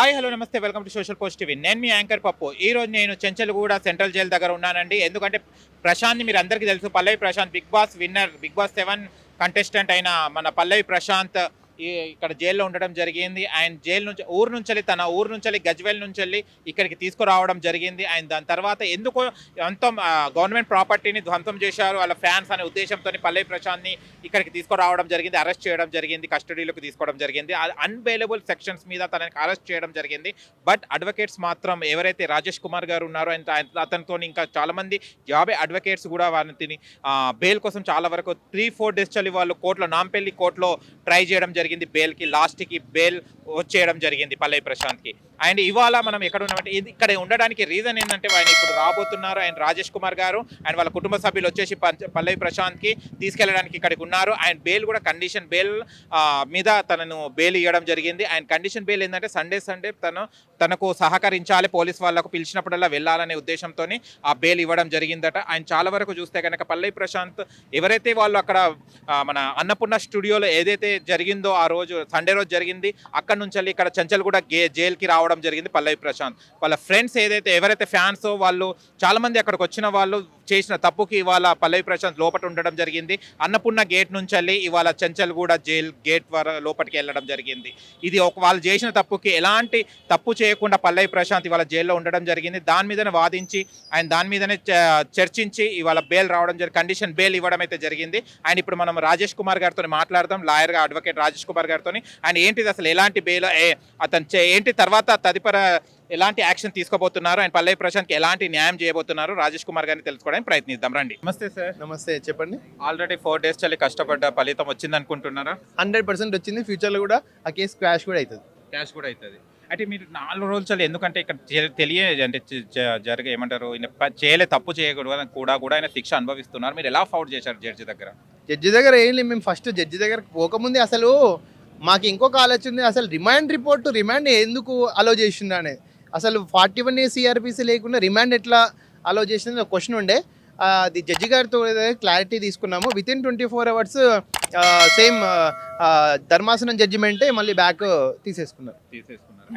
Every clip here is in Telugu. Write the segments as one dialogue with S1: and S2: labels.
S1: హాయ్ హలో నమస్తే welcome to social post TV. నేను మీ యాంకర్ పప్పు. ఈ రోజు నేను చెంచల్గూడ సెంట్రల్ జైలు దగ్గర ఉన్నానండి. ఎందుకంటే ప్రశాంత్ని మీరు అందరికీ తెలుసు. Pallavi Prashanth Bigg Boss winner, Bigg Boss 7 contestant అయిన మన పల్లవి ప్రశాంత్ ఇక్కడ జైల్లో ఉండడం జరిగింది. ఆయన జైలు నుంచి తన ఊరు నుంచి గజ్వేల్ నుంచి ఇక్కడికి తీసుకురావడం జరిగింది. ఆయన దాని తర్వాత ఎందుకో అంతం గవర్నమెంట్ ప్రాపర్టీని ధ్వంసం చేశారు వాళ్ళ ఫ్యాన్స్ అనే ఉద్దేశంతో పల్లవి ప్రశాంత్ని ఇక్కడికి తీసుకురావడం జరిగింది, అరెస్ట్ చేయడం జరిగింది, కస్టడీలోకి తీసుకోవడం జరిగింది. అన్బెయిలబుల్ సెక్షన్స్ మీద తనని అరెస్ట్ చేయడం జరిగింది. బట్ అడ్వకేట్స్ మాత్రం ఎవరైతే రాజేష్ కుమార్ గారు ఉన్నారో అతనితో ఇంకా చాలామంది 50 అడ్వకేట్స్ కూడా వారిని బెయిల్ కోసం చాలా వరకు 3-4 డేస్ చల్లి వాళ్ళు కోర్టులో నాంపల్లి కోర్టులో ట్రై చేయడం జరిగింది. బెయిల్కి లాస్ట్కి బెయిల్ వచ్చేయడం జరిగింది పల్లవి ప్రశాంత్కి. అండ్ ఇవాళ మనం ఎక్కడ ఉన్నామంటే ఇక్కడ ఉండడానికి రీజన్ ఏంటంటే ఆయన ఇప్పుడు రాబోతున్నారు. ఆయన రాజేష్ కుమార్ గారు అండ్ వాళ్ళ కుటుంబ సభ్యులు వచ్చేసి పల్లవి ప్రశాంత్కి తీసుకెళ్ళడానికి ఇక్కడికి ఉన్నారు. ఆయన బెయిల్ కూడా కండిషన్ బెయిల్ మీద తనను బెయిల్ ఇవ్వడం జరిగింది. ఆయన కండిషన్ బెయిల్ ఏంటంటే సండే తనకు సహకరించాలి, పోలీస్ వాళ్ళకు పిలిచినప్పుడల్లా వెళ్ళాలనే ఉద్దేశంతో ఆ బెయిల్ ఇవ్వడం జరిగిందట. ఆయన చాలా వరకు చూస్తే కనుక పల్లవి ప్రశాంత్ ఎవరైతే వాళ్ళు అక్కడ మన అన్నపూర్ణ స్టూడియోలో ఏదైతే జరిగిందో ఆ రోజు సండే రోజు జరిగింది, అక్కడ నుంచి ఇక్కడ చెంచల్గూడ జైలుకి రావడం జరిగింది పల్లవి ప్రశాంత్. వాళ్ళ ఫ్రెండ్స్ ఎవరైతే ఫ్యాన్స్ వాళ్ళు చాలా మంది అక్కడికి వచ్చిన వాళ్ళు చేసిన తప్పుకి ఇవాళ పల్లవి ప్రశాంత్ లోపల ఉండడం జరిగింది. అన్నపూర్ణ గేట్ నుంచి ఇవాళ చెంచల్గూడ జైల్ గేట్ లోపలికి వెళ్ళడం జరిగింది. ఇది వాళ్ళు చేసిన తప్పుకి ఎలాంటి తప్పు చేయకుండా పల్లవి ప్రశాంత్ ఇవాళ జైల్లో ఉండడం జరిగింది. దాని మీదనే వాదించి ఆయన దాని మీదనే చర్చించి ఇవాళ బెయిల్ రావడం జరిగింది, కండిషన్ బెయిల్ ఇవ్వడం అయితే జరిగింది. ఆయన ఇప్పుడు మనం రాజేష్ కుమార్ గారితో మాట్లాడదాం, లాయర్గా అడ్వకేట్ రాజేష్ కుమార్ గారితో. ఆయన ఏంటిది అసలు ఎలాంటి బెయిల్ అతను ఏంటి తర్వాత తదుపరి ఎలాంటి యాక్షన్ తీసుకోబోతున్నారు, ఆయన పల్లవి ప్రశాంత్కి ఎలాంటి న్యాయం చేయబోతున్నారు రాజేష్ కుమార్ గారిని తెలుసుకోవడానికి ప్రయత్నిద్దాం. రండి. నమస్తే సార్.
S2: నమస్తే, చెప్పండి.
S1: ఆల్రెడీ 4 డేస్ చల్లి కష్టపడ్డ ఫలితం వచ్చింది అనుకుంటున్నారా?
S2: 100% వచ్చింది. ఫ్యూచర్లో కూడా ఆ కేసు క్రాష్ కూడా అవుతుంది.
S1: క్యాష్ కూడా అవుతుంది. అంటే మీరు 4 రోజులు చల్లి ఎందుకంటే ఇక్కడ అంటే ఏమంటారు చేయలే తప్పు చేయకూడదు కూడా ఆయన శిక్ష అనుభవిస్తున్నారు. మీరు ఎలా ఫౌట్ చేశారు జడ్జి దగ్గర?
S2: జడ్జి దగ్గర ఏం లేదు, మేము ఫస్ట్ జడ్జి దగ్గర పోకముందే అసలు మాకు ఇంకొక ఆలోచన ఉంది. అసలు రిమాండ్ ఎందుకు అలో చేసిండు అనేది. అసలు 41A CRPC లేకుండా రిమాండ్ ఎట్లా అలో చేసింది క్వశ్చన్ ఉండే. అది జడ్జి గారితో క్లారిటీ తీసుకున్నాము. వితిన్ 24 hours సేమ్ ధర్మాసనం జడ్జిమెంటే మళ్ళీ బ్యాక్ తీసేసుకున్నారు.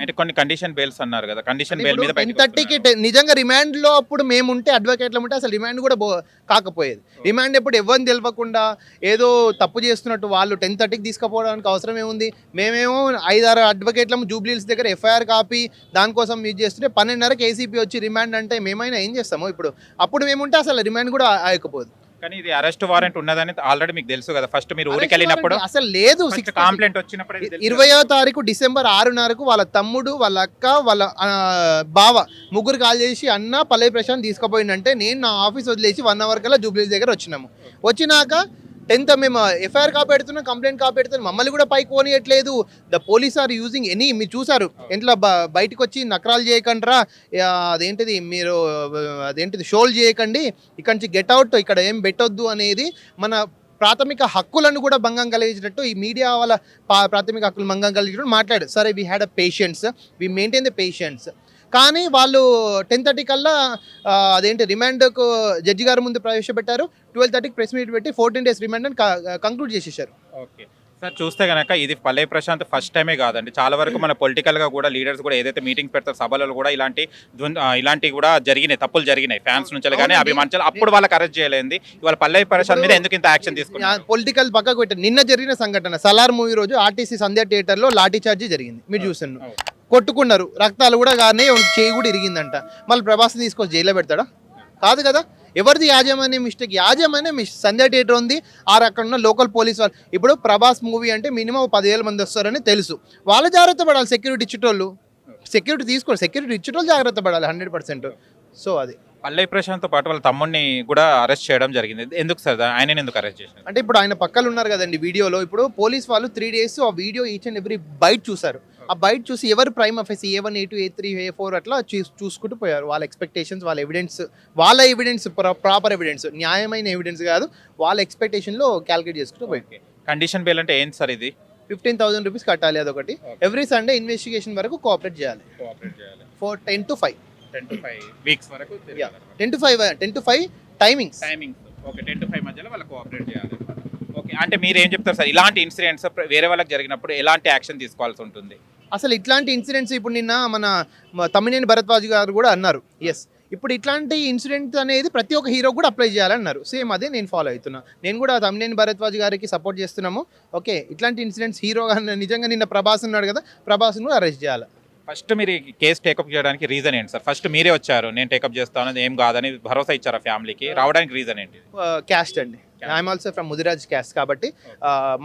S1: అంటే కొన్ని కండిషన్ బెయిల్స్ అన్నారు కదా, కండిషన్ బెయిల్ మీద
S2: 10:30కి నిజంగా రిమాండ్ లో అప్పుడు మేము ఉంటే అడ్వకేట్లు ఉంటే అసలు రిమాండ్ కూడా కాకపోయేది. రిమాండ్ ఎప్పుడు ఎవరిని తెలియకుండా ఏదో తప్పు చేస్తున్నట్టు వాళ్ళు 10:30కి తీసుకుపోవడానికి అవసరం ఏముంది. మేమేమో 5-6 అడ్వకేట్లము జూబ్లీహిల్స్ దగ్గర FIR కాపీ దానికోసం యూజ్ చేస్తుంటే 12:30కి ACP వచ్చి రిమాండ్ అంటే మేమైనా ఏం చేస్తాము. అప్పుడు మేముంటే అసలు రిమాండ్ కూడా ఆయకపోదు.
S1: కానీ ఇది అరెస్ట్ వారెంట్ ఉన్నదని ఆల్రెడీ మీకు తెలుసు కదా. ఫస్ట్ మీరు ఊరికి వెళ్ళినప్పుడు
S2: అసలు లేదు,
S1: కంప్లైంట్ వచ్చినప్పుడు
S2: 20వ తారీఖు డిసెంబర్ 6కు వాళ్ళ తమ్ముడు, వాళ్ళ అక్క, వాళ్ళ బావ ముగ్గురు కాల్ చేసి అన్న పల్లవి ప్రశాంత్ తీసుకుపోయిందంటే నేను నా ఆఫీస్ వదిలేసి 1 hour కల్లా జూబ్లీహిల్స్ దగ్గర వచ్చినాక 10th మేము FIR కాపీ పెడుతున్నాం, కంప్లైంట్ కాపీ పెడుతున్నాం. మమ్మల్ని కూడా పైకి పోనీయట్లేదు. ద పోలీస్ ఆర్ యూజింగ్ మీరు చూసారు ఇంట్లో బయటకు వచ్చి నకరాలు చేయకండిరా, అదేంటిది షోల్ చేయకండి, ఇక్కడ నుంచి గెట్ అవుట్, ఇక్కడ ఏం పెట్టొద్దు అనేది మన ప్రాథమిక హక్కులను కూడా భంగం కలిగించినట్టు ఈ మీడియా వాళ్ళ ప్రాథమిక హక్కులు భంగం కలిగించినట్టు మాట్లాడారు. సరే, we had a patience, we maintain the patience. కానీ వాళ్ళు 10:30 కల్లా రిమాండ్కు జడ్జి గారి ముందు ప్రవేశపెట్టారు. 12:30కి ప్రెస్ మీట్ పెట్టి 14 days రిమాండ్ అని కంక్లూడ్ చేసేసారు.
S1: ఓకే సార్, చూస్తే కనుక ఇది పల్లవి ప్రశాంత్ ఫస్ట్ టైమే కాదండి, చాలా వరకు మన పొలిటికల్గా కూడా లీడర్స్ కూడా ఏదైతే మీటింగ్ పెడతారు సభలలో కూడా ఇలాంటివి కూడా జరిగినాయి, తప్పులు జరిగినాయి ఫ్యాన్స్ నుంచి కానీ అభిమానులు. అప్పుడు వాళ్ళకి అరెస్ట్ చేయలేదు. ఇవాళ పల్లవి ప్రశాంత్ మీద ఎందుకు ఇంత యాక్షన్ తీసుకున్నారు?
S2: పొలిటికల్ పక్కకు పెట్టారు. నిన్న జరిగిన సంఘటన సలార్ మూవీ రోజు RTC సంధ్య థియేటర్లో లాఠీ చార్జీ జరిగింది. మీరు చూసాను, కొట్టుకున్నారు, రక్తాలు కూడా కానీ చేయి కూడా ఇరిగిందంట. మళ్ళీ ప్రభాస్ని తీసుకొచ్చి జైల్లో పెడతాడా? కాదు కదా. ఎవరిది యాజమాన్య మిస్టేక్? సంధ్య థియేటర్ ఉంది, అక్కడ ఉన్న లోకల్ పోలీస్ వాళ్ళు. ఇప్పుడు ప్రభాస్ మూవీ అంటే మినిమం 10,000 మంది వస్తారని తెలుసు. వాళ్ళు జాగ్రత్త పడాలి. సెక్యూరిటీ ఇచ్చేటోళ్ళు సెక్యూరిటీ ఇచ్చేటోళ్ళు జాగ్రత్త పడాలి 100%. సో అది
S1: పల్లవి ప్రశాంత్తో పాటు వాళ్ళ తమ్ముడిని కూడా అరెస్ట్ చేయడం జరిగింది. ఎందుకు సార్ ఆయన ఎందుకు అరెస్ట్ చేశారు
S2: అంటే ఇప్పుడు ఆయన పక్కలు ఉన్నారు కదండి వీడియోలో. ఇప్పుడు పోలీస్ వాళ్ళు 3 days ఆ video each and every byte చూసారు. ఆ బైట్ చూసి ఎవరు prime offence A1, A2, A3, A4 అట్లా చూసుకుంటూ పోయారు. వాళ్ళ ఎక్స్పెక్టేషన్స్, వాళ్ళ ఎవిడెన్స్ ప్రాపర్ ఎవిడెన్స్, న్యాయమైన ఎవిడెన్స్ కాదు, వాళ్ళ ఎక్స్పెక్టేషన్లో క్యాలిక్యులేట్ చేసుకుంటూ పోయారు.
S1: కండిషన్ బెయిల్ అంటే ఏంటి సార్? ఇది
S2: 15,000 rupees కట్టాలి. అదొకటి. ఎవ్రీ సండే ఇన్వెస్టిగేషన్ వరకు కోఆపరేట్ చేయాలి. ఫర్ 10 to 5
S1: వీక్స్ వరకు
S2: 10 to 5 టైమింగ్స్.
S1: ఓకే, 10 to 5 మధ్యలో వాళ్ళు కోఆపరేట్ చేయాలి. ఓకే, అంటే మీరు ఏం చెప్తారు సార్ ఇలాంటి ఇన్సిడెంట్స్ వేరే వాళ్ళకి జరిగినప్పుడు ఎలాంటి యాక్షన్ తీసుకోవాల్సి ఉంటుంది?
S2: అసలు ఇట్లాంటి ఇన్సిడెంట్స్ ఇప్పుడు నిన్న తమ్మినేని భరద్వాజ్ గారు కూడా అన్నారు. ఎస్, ఇప్పుడు ఇట్లాంటి ఇన్సిడెంట్ అనేది ప్రతి ఒక్క హీరో కూడా అప్లై చేయాలన్నారు. సేమ్ అదే నేను ఫాలో అవుతున్నా. నేను కూడా తమ్మినేని భరద్వాజ్ గారికి సపోర్ట్ చేస్తున్నాము. ఓకే, ఇట్లాంటి ఇన్సిడెంట్స్ హీరో నిజంగా నిన్న ప్రభాస్ ఉన్నాడు కదా, ప్రభాస్ను కూడా అరెస్ట్ చేయాలి.
S1: ఫస్ట్ మీరు ఈ కేసు టేకప్ చేయడానికి రీజన్ ఏంటి సార్? ఫస్ట్ మీరే వచ్చారు, నేను టేకప్ చేస్తాను, అది ఏం కాదని భరోసా ఇచ్చారా ఫ్యామిలీకి? రావడానికి రీజన్ ఏంటి?
S2: క్యాస్ట్ అండి. I'm also from Mudiraj caste కాబట్టి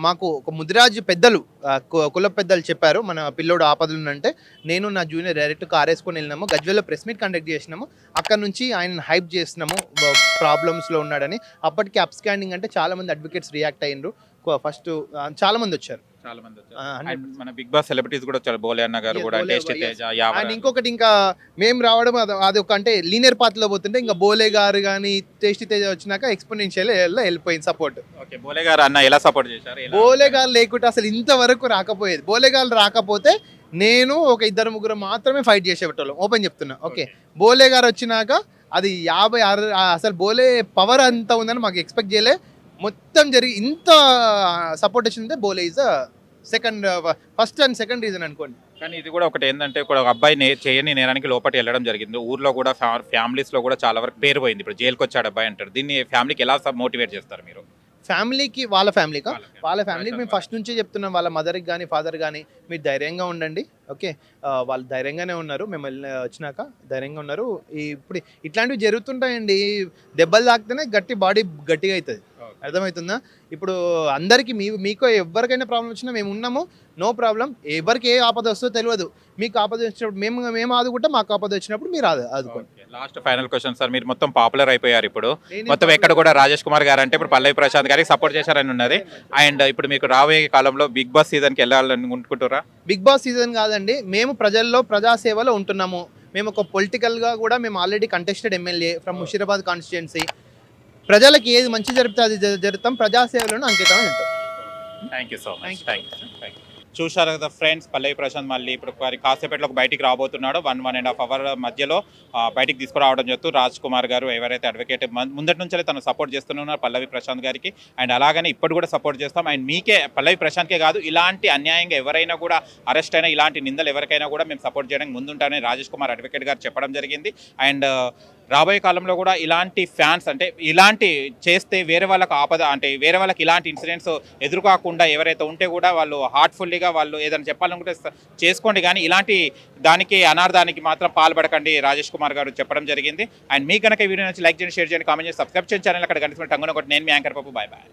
S2: మాకు ఒక ముదిరాజ్ పెద్దలు, కుల పెద్దలు చెప్పారు మన పిల్లోడు ఆపదలు అంటే. నేను నా జూనియర్ డైరెక్ట్ కార్ వేసుకొని వెళ్ళినాము, గజ్వేల్లో ప్రెస్ మీట్ కండక్ట్ చేసినాము. అక్కడ నుంచి ఆయన హైప్ చేసినాము ప్రాబ్లమ్స్లో ఉన్నాడని. అప్పటికి అప్ స్కాండింగ్ అంటే చాలా మంది అడ్వకేట్స్ రియాక్ట్ అయ్యిండ్రు. ఫస్ట్ చాలా మంది వచ్చారు.
S1: చాలా మంది వచ్చారు. And మన బిగ్ బాస్ సెలబ్రిటీస్ కూడా వచ్చారు, బోలే అన్న గారు కూడా, టేస్టీ తేజ, యావర్.
S2: అండ్ ఇంకొకటి ఇంకా మేము రావడం అది ఒక అంటే లీనియర్ పాత్రలో పోతుంటే ఇంకా బోలే గారు కానీ టేస్టీ తేజ వచ్చినాక ఎక్స్పోనెన్షియల్ వెళ్ళిపోయింది సపోర్ట్.
S1: ఓకే, బోలే గారు అన్న ఎలా సపోర్ట్ చేశారు?
S2: బోలే గారు లేకుంటే అసలు ఇంతవరకు రాకపోయేది. బోలే గారు రాకపోతే నేను ఒక 2-3 మాత్రమే ఫైట్ చేసేటోళ్ళం, ఓపెన్ చెప్తున్నా. ఓకే, బోలే గారు వచ్చినాక అది 56 అసలు బోలే పవర్ అంత ఉందని మాకు ఎక్స్పెక్ట్ చేయలే. మొత్తం జరిగి ఇంత సపోర్ట్ వచ్చిందంటే బోలే is first and second reason అనుకోండి.
S1: కానీ ఇది కూడా ఒకటి ఏంటంటే, ఇప్పుడు ఒక అబ్బాయి చేయని నేరానికి లోపలికి వెళ్ళడం జరిగింది. ఊర్లో కూడా ఫ్యామిలీస్లో కూడా చాలా వరకు పేరు పోయింది. ఇప్పుడు జైలుకి వచ్చాడు అబ్బాయి అంటారు. దీన్ని ఫ్యామిలీకి ఎలా మోటివేట్ చేస్తారు మీరు?
S2: ఫ్యామిలీకి, వాళ్ళ ఫ్యామిలీకి మేము ఫస్ట్ నుంచే చెప్తున్నాం, వాళ్ళ మదర్కి కానీ ఫాదర్ కానీ మీరు ధైర్యంగా ఉండండి. ఓకే, వాళ్ళు ధైర్యంగానే ఉన్నారు, మేము వచ్చినాక ధైర్యంగా ఉన్నారు. ఇప్పుడు ఇట్లాంటివి జరుగుతుంటాయండి. దెబ్బలు తాకితేనే బాడీ గట్టిగా అవుతుంది, అర్థమవుతుందా? ఇప్పుడు అందరికీ మీకు ఎవరికైనా ప్రాబ్లం వచ్చినా మేము ఉన్నాము, నో ప్రాబ్లం. ఎవరికి ఏ ఆపద వస్తుందో తెలియదు. మీకు ఆపద వచ్చినప్పుడు మేము ఆదుకుంటే, మాకు ఆపద వచ్చినప్పుడు మీరు ఆదుకోండి.
S1: లాస్ట్ ఫైనల్ క్వశ్చన్ సార్, మీరు మొత్తం పాపులర్ అయిపోయారు ఇప్పుడు. మొత్తం ఎక్కడ కూడా రాజేష్ కుమార్ గారు అంటే ఇప్పుడు పల్లవి ప్రశాంత్ గారికి సపోర్ట్ చేశారని ఉన్నది. అండ్ ఇప్పుడు మీకు రాబోయే కాలంలో బిగ్ బాస్ సీజన్కి వెళ్ళాలని అనుకుంటున్నారా?
S2: బిగ్ బాస్ సీజన్ కాదండి, మేము ప్రజల్లో ప్రజాసేవలో ఉంటున్నాము. మేము ఒక పొలిటికల్గా కూడా మేము already contested MLA from Musheerabad constituency. ప్రజలకి ఏది మంచి జరిపితే అది జరుగుతాం, ప్రజాసేవలను అంకితం ఉంటాం.
S1: Thank you so much. Thank you. చూశారు కదా ఫ్రెండ్స్, పల్లవి ప్రశాంత్ మళ్ళీ ఇప్పుడు కాసేపట్లోకి బయటికి రాబోతున్నాడు. 1.5 అవర్ మధ్యలో బయటికి తీసుకురావడం చెప్తూ రాజ్ కుమార్ గారు ఎవరైతే అడ్వకేట్ ముందటి నుంచే తను సపోర్ట్ చేస్తున్నారు పల్లవి ప్రశాంత్ గారికి. అండ్ అలాగనే ఇప్పుడు కూడా సపోర్ట్ చేస్తాం. అండ్ మీకే, పల్లవి ప్రశాంత్కే కాదు, ఇలాంటి అన్యాయంగా ఎవరైనా కూడా అరెస్ట్ అయినా, ఇలాంటి నిందలు ఎవరికైనా కూడా మేము సపోర్ట్ చేయడానికి ముందుంటామని రాజేష్ కుమార్ అడ్వకేట్ గారు చెప్పడం జరిగింది. అండ్ రాబోయే కాలంలో కూడా ఇలాంటి ఫ్యాన్స్ అంటే ఇలాంటి చేస్తే వేరే వాళ్ళకి ఆపద అంటే వేరే వాళ్ళకి ఇలాంటి ఇన్సిడెంట్స్ ఎదురుకాకుండా ఎవరైతే ఉంటే కూడా వాళ్ళు హార్ట్ఫుల్లీగా వాళ్ళు ఏదైనా చెప్పాలనుకుంటే చేసుకోండి, కానీ ఇలాంటి దానికి అనార్థానికి మాత్రం పాల్పడకండి రాజేష్ కుమార్ గారు చెప్పడం జరిగింది. అండ్ మీకు కనుక వీడియో నచ్చి లైక్ చేయండి, షేర్ చేయండి, కామెంట్ చేయండి, సబ్స్క్రైబ్ చేయండి ఛానల్. అక్కడ కనిపిస్తున్న టంగున ఒకటి నేను మీ యాంకర్ పప్పు. Bye bye.